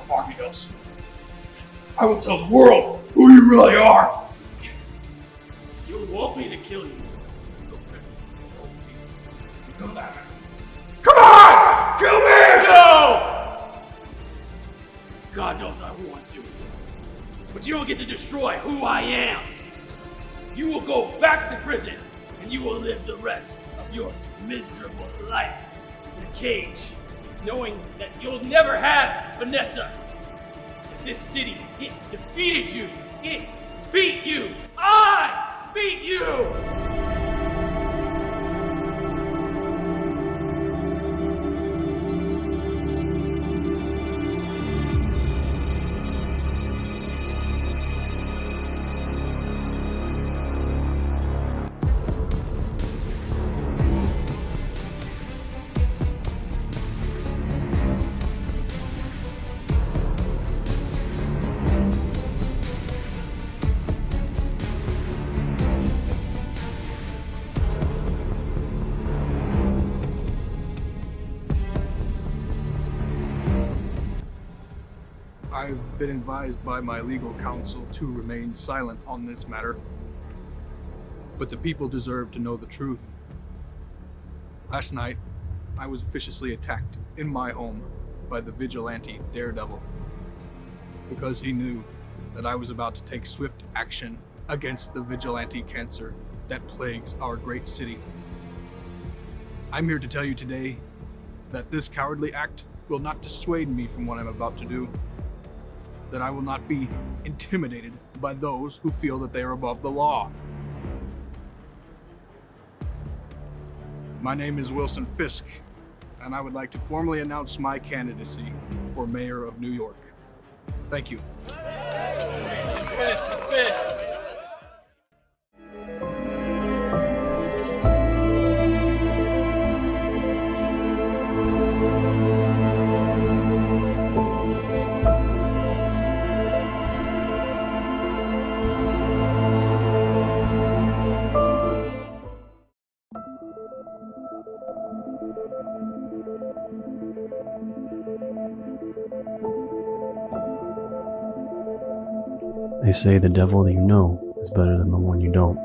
Farmidos. I will tell the world who you really are. You want me to kill you? No, Kristen. You know that. Come on! Kill me! No! God knows I want to. But you don't get to destroy who I am. You will go back to prison, and you will live the rest of your miserable life in a cage, knowing that you'll never have Vanessa. This city, it defeated you. It beat you. I beat you! I've been advised by my legal counsel to remain silent on this matter, but the people deserve to know the truth. Last night, I was viciously attacked in my home by the vigilante Daredevil because he knew that I was about to take swift action against the vigilante cancer that plagues our great city. I'm here to tell you today that this cowardly act will not dissuade me from what I'm about to do, that I will not be intimidated by those who feel that they are above the law. My name is Wilson Fisk, and I would like to formally announce my candidacy for mayor of New York. Thank you. Fisk. They say the devil that you know is better than the one you don't.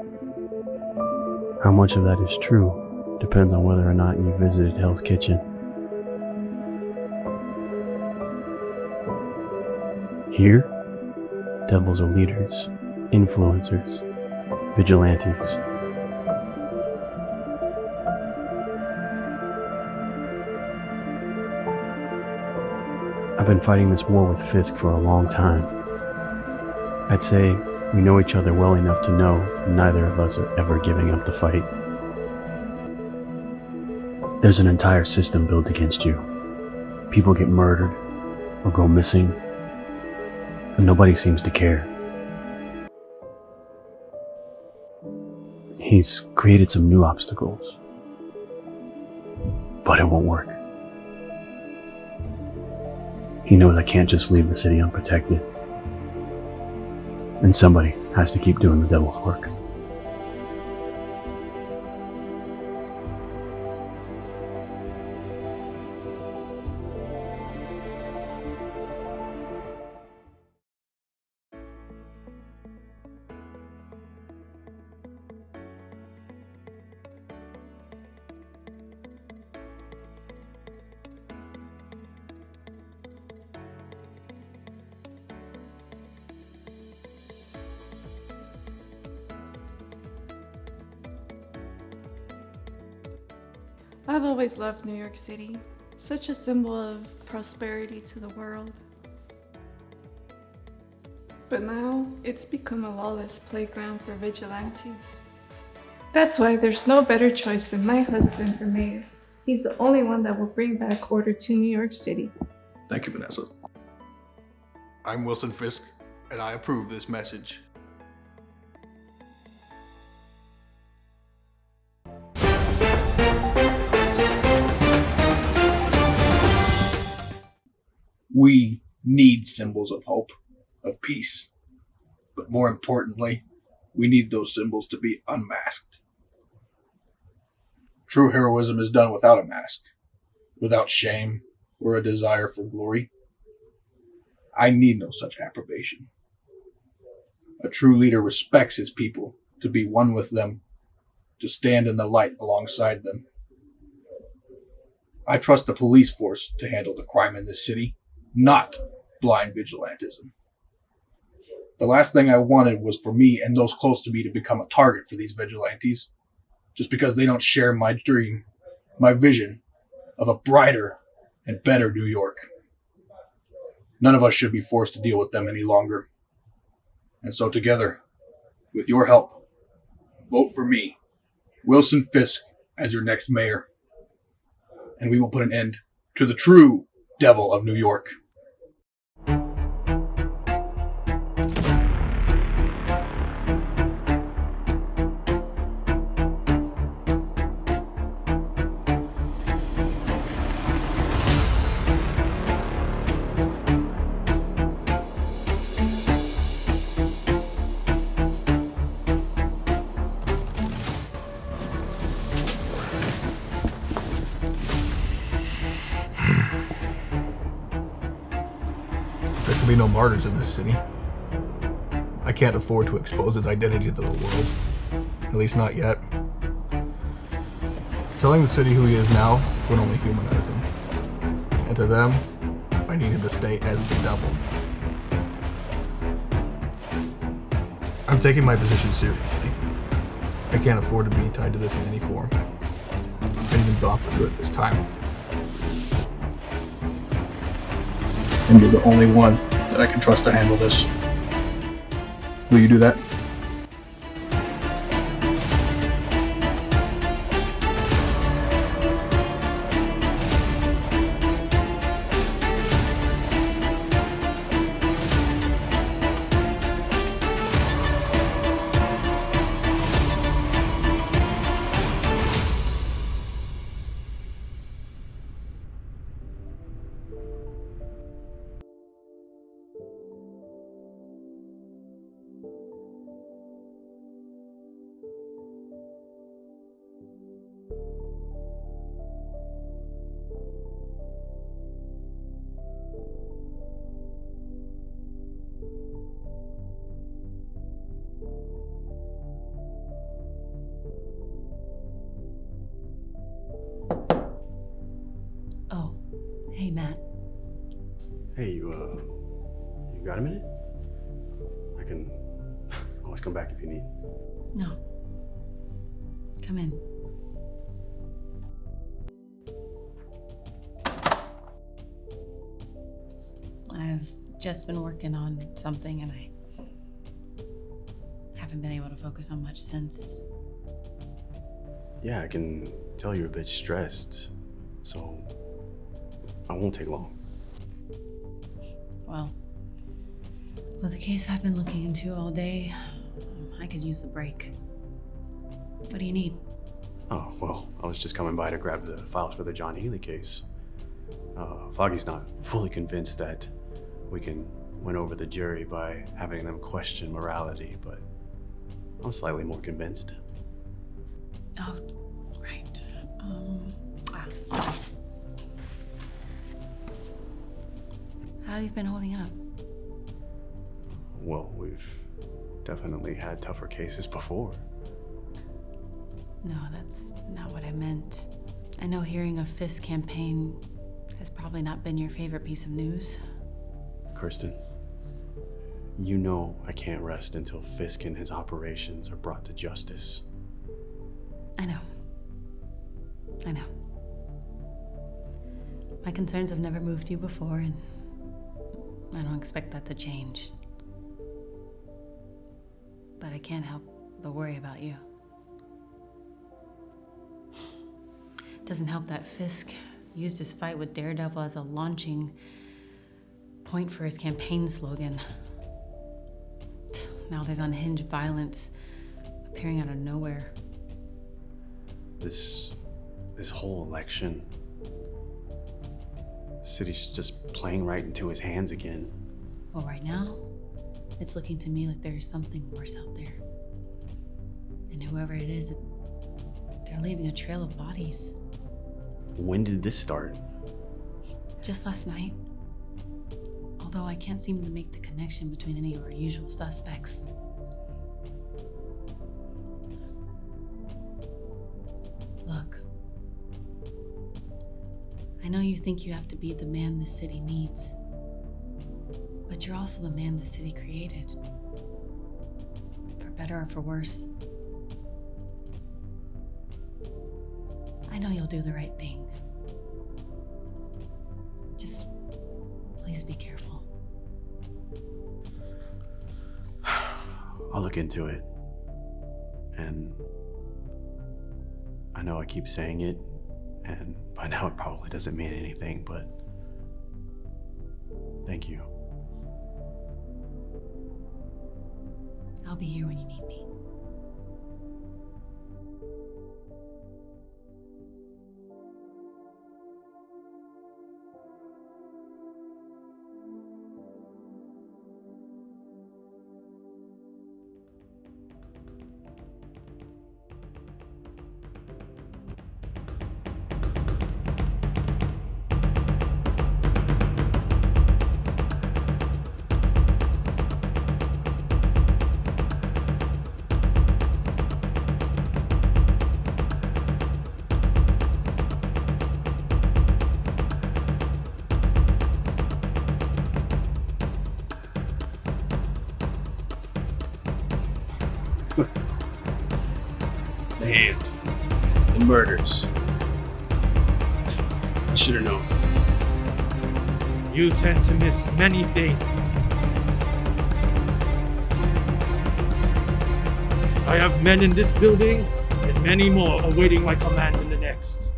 How much of that is true depends on whether or not you visited Hell's Kitchen. Here, devils are leaders, influencers, vigilantes. I've been fighting this war with Fisk for a long time. I'd say we know each other well enough to know neither of us are ever giving up the fight. There's an entire system built against you. People get murdered or go missing, and nobody seems to care. He's created some new obstacles, but it won't work. He knows I can't just leave the city unprotected. And somebody has to keep doing the devil's work. I've always loved New York City, such a symbol of prosperity to the world. But now, it's become a lawless playground for vigilantes. That's why there's no better choice than my husband for mayor. He's the only one that will bring back order to New York City. Thank you, Vanessa. I'm Wilson Fisk, and I approve this message. We need symbols of hope, of peace. But more importantly, we need those symbols to be unmasked. True heroism is done without a mask, without shame or a desire for glory. I need no such approbation. A true leader respects his people, to be one with them, to stand in the light alongside them. I trust the police force to handle the crime in this city, not blind vigilantism. The last thing I wanted was for me and those close to me to become a target for these vigilantes, just because they don't share my dream, my vision of a brighter and better New York. None of us should be forced to deal with them any longer. And so together, with your help, vote for me, Wilson Fisk, as your next mayor. And we will put an end to the true devil of New York. There can be no martyrs in this city. I can't afford to expose his identity to the world. At least not yet. Telling the city who he is now would only humanize him. And to them, I need him to stay as the devil. I'm taking my position seriously. I can't afford to be tied to this in any form. I need him gone for good this time. And you're the only one that I can trust to handle this. Will you do that? Oh, hey Matt. Hey, you got a minute? I can always come back if you need. No. Come in. I've just been working on something and I haven't been able to focus on much since. Yeah, I can tell you're a bit stressed, so I won't take long. Well, with the case I've been looking into all day, I could use the break. What do you need? Oh, well, I was just coming by to grab the files for the John Healy case. Foggy's not fully convinced that we can win over the jury by having them question morality, but I'm slightly more convinced. Oh, right. How have you been holding up? Well, we've definitely had tougher cases before. No, that's not what I meant. I know hearing of Fisk's campaign has probably not been your favorite piece of news. Kirsten, you know I can't rest until Fisk and his operations are brought to justice. I know. My concerns have never moved you before, and I don't expect that to change. But I can't help but worry about you. It doesn't help that Fisk used his fight with Daredevil as a launching point for his campaign slogan. Now there's unhinged violence appearing out of nowhere. This whole election, the city's just playing right into his hands again. Well, right now, it's looking to me like there's something worse out there. And whoever it is, they're leaving a trail of bodies. When did this start? Just last night, all Although I can't seem to make the connection between any of our usual suspects. Look, I know you think you have to be the man this city needs, but you're also the man the city created. For better or for worse. I know you'll do the right thing. Just please be careful. I'll look into it. And I know I keep saying it, and by now it probably doesn't mean anything, but thank you. I'll be here when you need me. The hand. The murders. I should have known. You tend to miss many things. I have men in this building and many more awaiting my command in the next.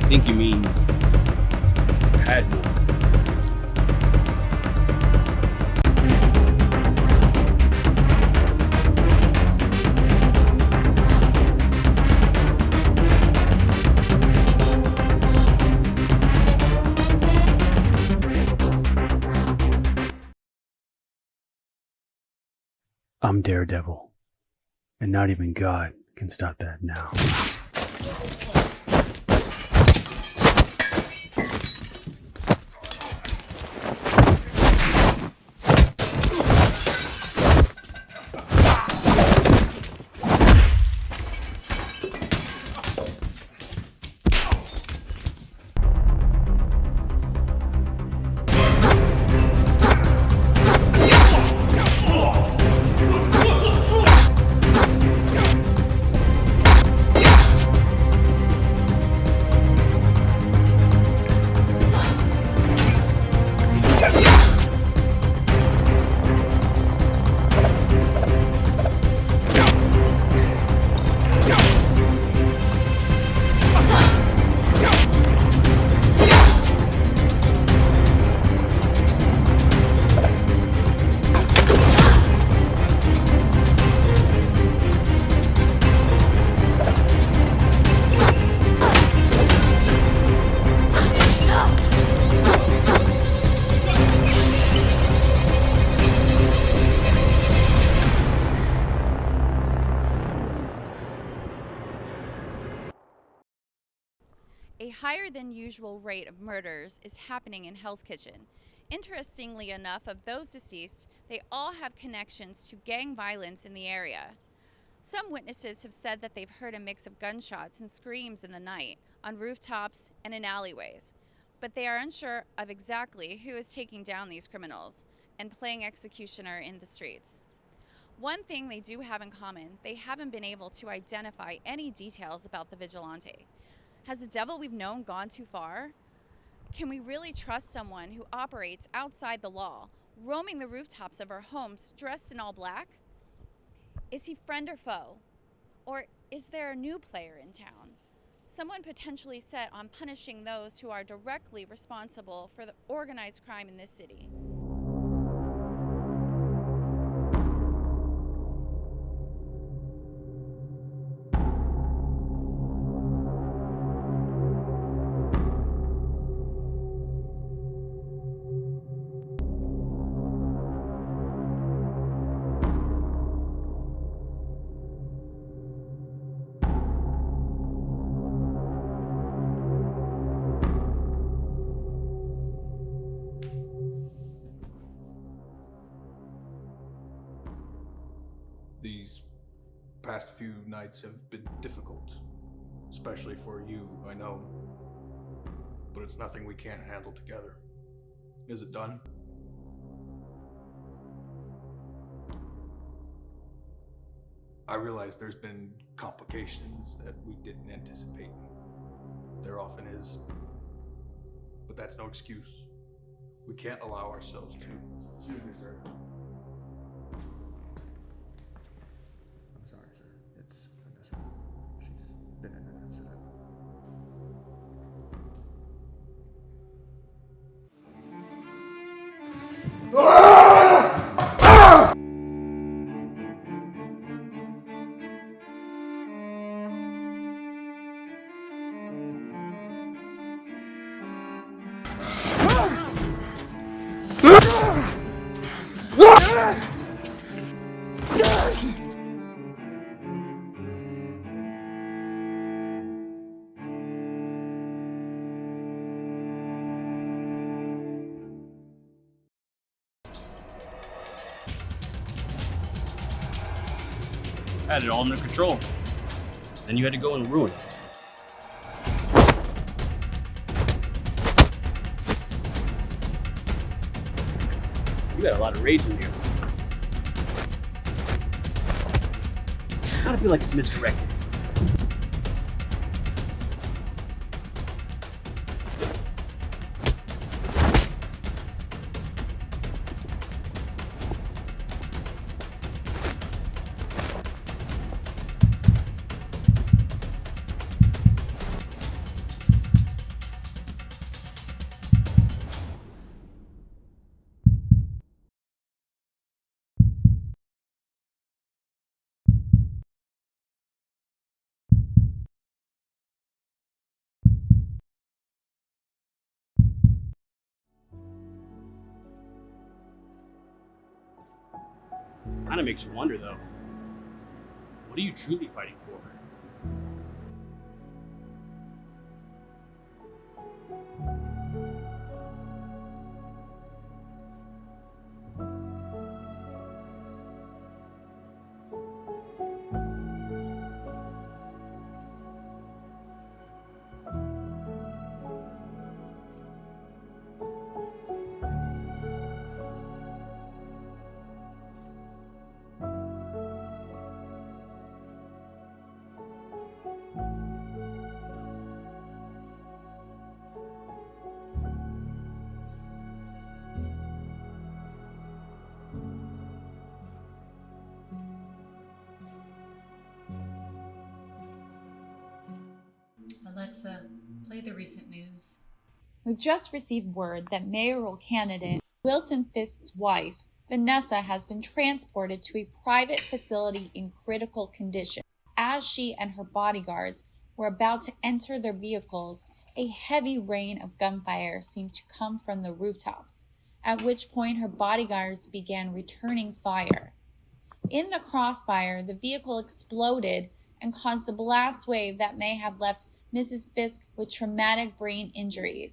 I think you mean had one. I'm Daredevil, and not even God can stop that now. A higher than usual rate of murders is happening in Hell's Kitchen. Interestingly enough, of those deceased, they all have connections to gang violence in the area. Some witnesses have said that they've heard a mix of gunshots and screams in the night, on rooftops and in alleyways, but they are unsure of exactly who is taking down these criminals and playing executioner in the streets. One thing they do have in common, they haven't been able to identify any details about the vigilante. Has the devil we've known gone too far? Can we really trust someone who operates outside the law, roaming the rooftops of our homes dressed in all black? Is he friend or foe? Or is there a new player in town? Someone potentially set on punishing those who are directly responsible for the organized crime in this city. past few nights have been difficult, especially for you, I know. But it's nothing we can't handle together. Is it done? I realize there's been complications that we didn't anticipate. There often is. But that's no excuse. We can't allow ourselves to. Excuse me, sir. I'm sorry, sir. It's Vanessa. She's been in an accident. Had it all under control. Then you had to go and ruin it. You got a lot of rage in here. I kind of feel like it's misdirected. Kind of makes you wonder, though. What are you truly fighting for? Alexa, play the recent news. We just received word that mayoral candidate Wilson Fisk's wife, Vanessa, has been transported to a private facility in critical condition. As she and her bodyguards were about to enter their vehicles, a heavy rain of gunfire seemed to come from the rooftops, at which point her bodyguards began returning fire. In the crossfire, the vehicle exploded and caused a blast wave that may have left Mrs. Fisk with traumatic brain injuries.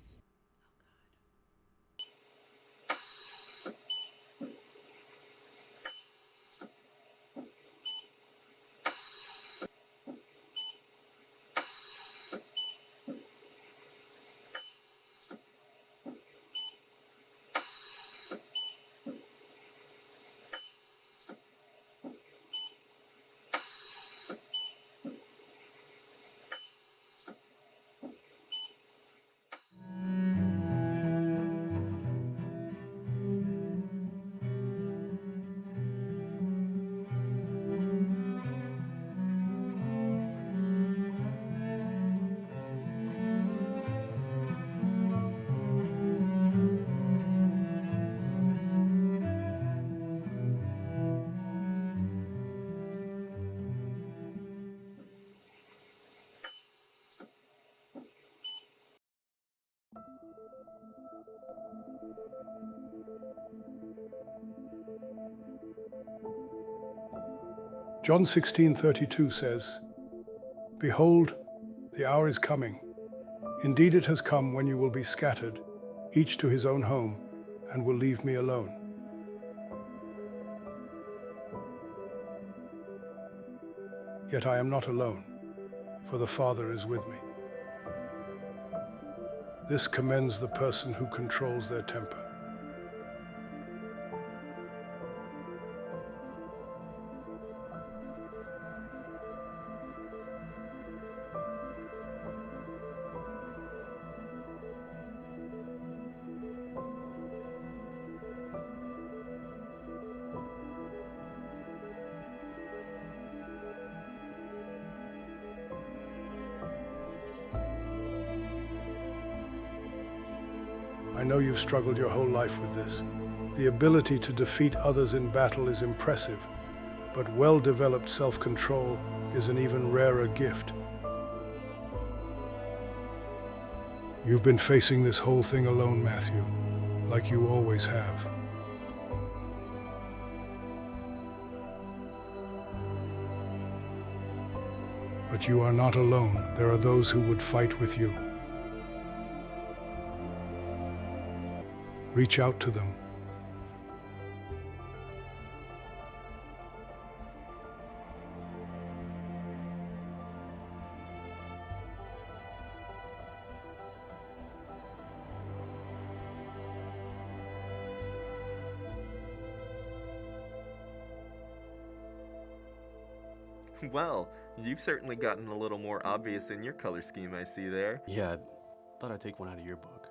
John 16:32 says, "Behold, the hour is coming. Indeed it has come when you will be scattered, each to his own home, and will leave me alone." Yet I am not alone, for the Father is with me. This commends the person who controls their temper. I know you've struggled your whole life with this. The ability to defeat others in battle is impressive, but well-developed self-control is an even rarer gift. You've been facing this whole thing alone, Matthew, like you always have. But you are not alone. There are those who would fight with you. Reach out to them. Well, you've certainly gotten a little more obvious in your color scheme, I see there. Yeah, I thought I'd take one out of your book.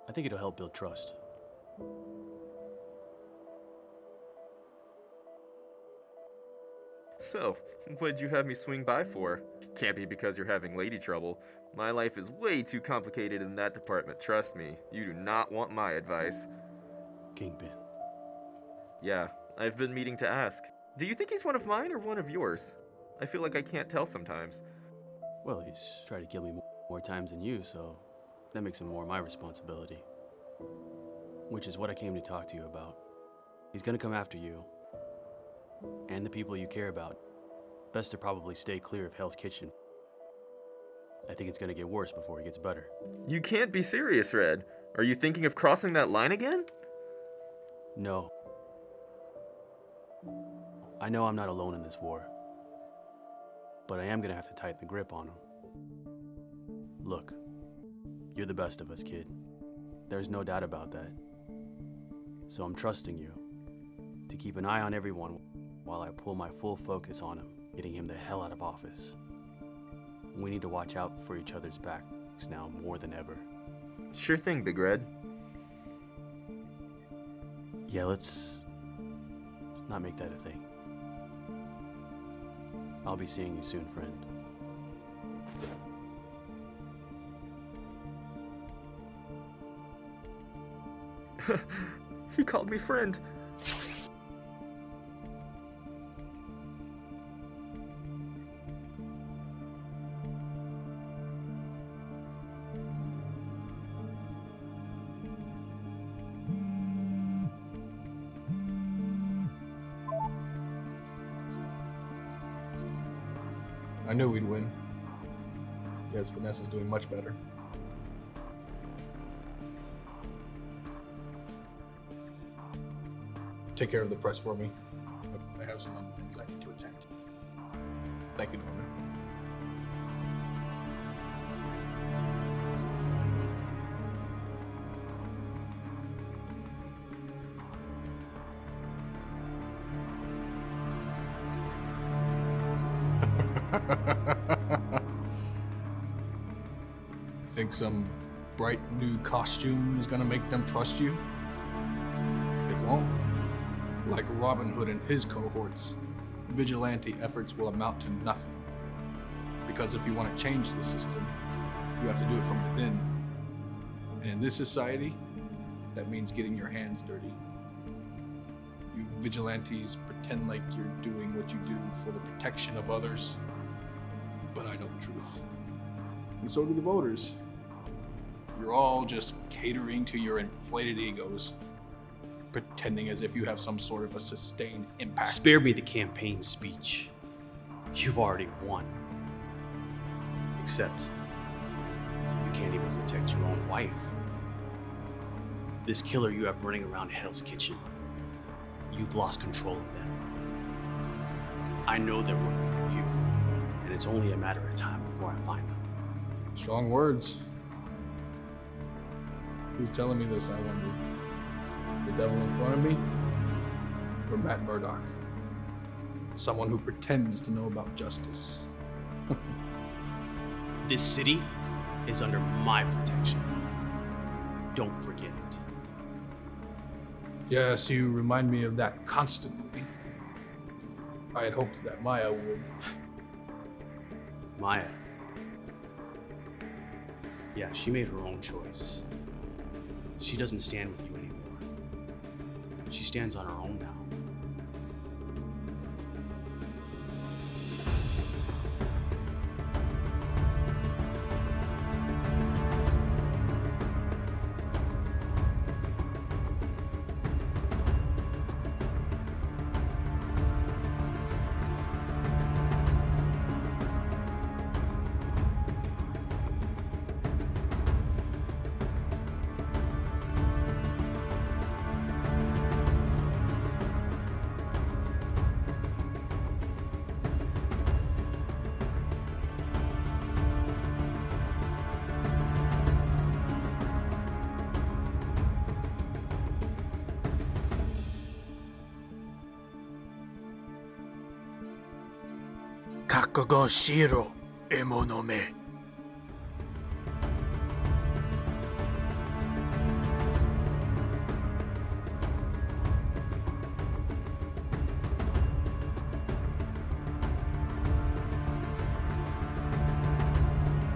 I think it'll help build trust. So, what'd you have me swing by for? Can't be because you're having lady trouble. My life is way too complicated in that department, trust me. You do not want my advice. Kingpin. Yeah, I've been meaning to ask. Do you think he's one of mine or one of yours? I feel like I can't tell sometimes. Well, he's tried to kill me more times than you, so that makes him more my responsibility. Which is what I came to talk to you about. He's gonna come after you. And the people you care about. Best to probably stay clear of Hell's Kitchen. I think it's gonna get worse before it gets better. You can't be serious, Red. Are you thinking of crossing that line again? No. I know I'm not alone in this war. But I am gonna have to tighten the grip on him. Look, you're the best of us, kid. There's no doubt about that. So I'm trusting you to keep an eye on everyone while I pull my full focus on him, getting him the hell out of office. We need to watch out for each other's backs now more than ever. Sure thing, Big Red. Yeah, let's not make that a thing. I'll be seeing you soon, friend. He called me friend. I knew we'd win. Yes, Vanessa's doing much better. Take care of the press for me. I have some other things I need to attend to. Thank you, Norman. You think some bright new costume is gonna make them trust you? It won't. Like Robin Hood and his cohorts, vigilante efforts will amount to nothing. Because if you want to change the system, you have to do it from within. And in this society, that means getting your hands dirty. You vigilantes pretend like you're doing what you do for the protection of others. But I know the truth. And so do the voters. You're all just catering to your inflated egos, pretending as if you have some sort of a sustained impact. Spare me the campaign speech. You've already won. Except, you can't even protect your own wife. This killer you have running around Hell's Kitchen, you've lost control of them. I know they're looking for you, and it's only a matter of time before I find them. Strong words. Who's telling me this, I wonder? The devil in front of me? Or Matt Murdock? Someone who pretends to know about justice. This city is under my protection. Don't forget it. Yes, you remind me of that constantly. I had hoped that Maya would. Maya. Yeah, she made her own choice. She doesn't stand with you anymore. She stands on her own now. Kakugo shiro, emo no me.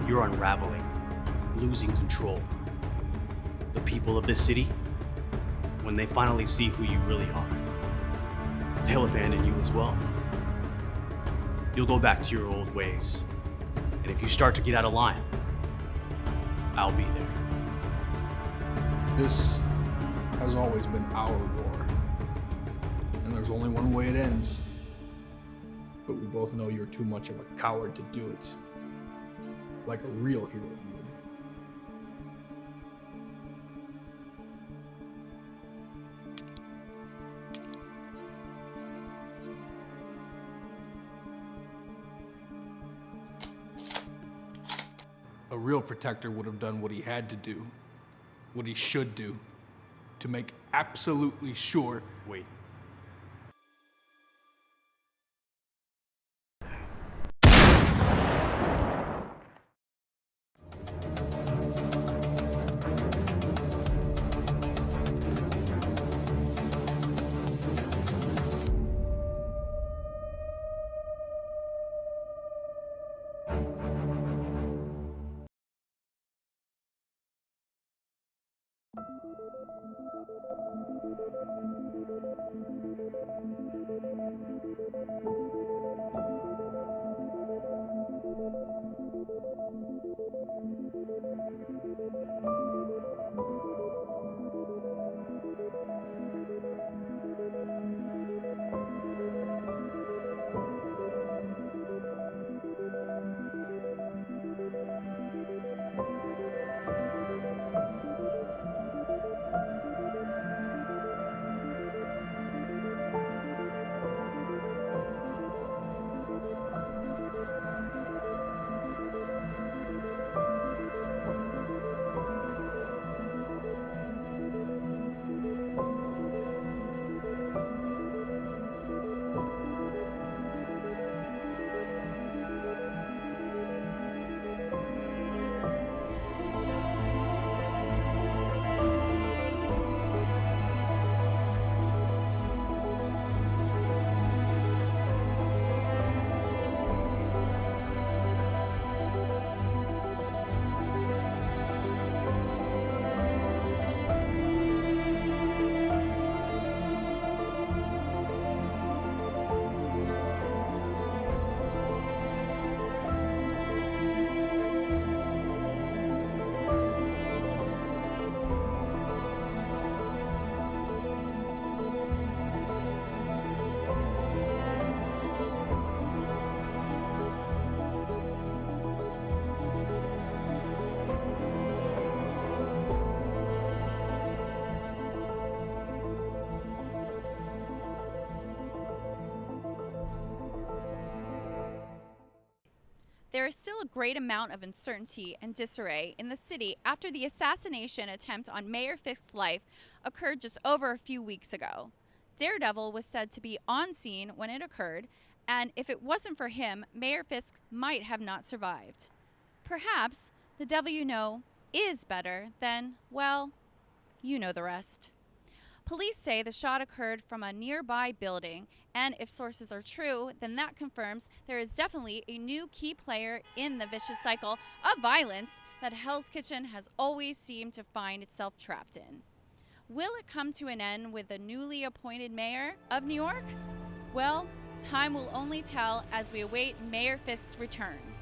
You're unraveling, losing control. The people of this city, when they finally see who you really are, they'll abandon you as well. You'll go back to your old ways. And if you start to get out of line, I'll be there. This has always been our war. And there's only one way it ends. But we both know you're too much of a coward to do it. Like a real hero would. A real protector would have done what he had to do, what he should do, to make absolutely sure. Wait. there is still a great amount of uncertainty and disarray in the city after the assassination attempt on Mayor Fisk's life occurred just over a few weeks ago. Daredevil was said to be on scene when it occurred, and if it wasn't for him, Mayor Fisk might have not survived. Perhaps the devil you know is better than, well, you know the rest. Police say the shot occurred from a nearby building, and if sources are true, then that confirms there is definitely a new key player in the vicious cycle of violence that Hell's Kitchen has always seemed to find itself trapped in. Will it come to an end with the newly appointed mayor of New York? Well, time will only tell as we await Mayor Fisk's return.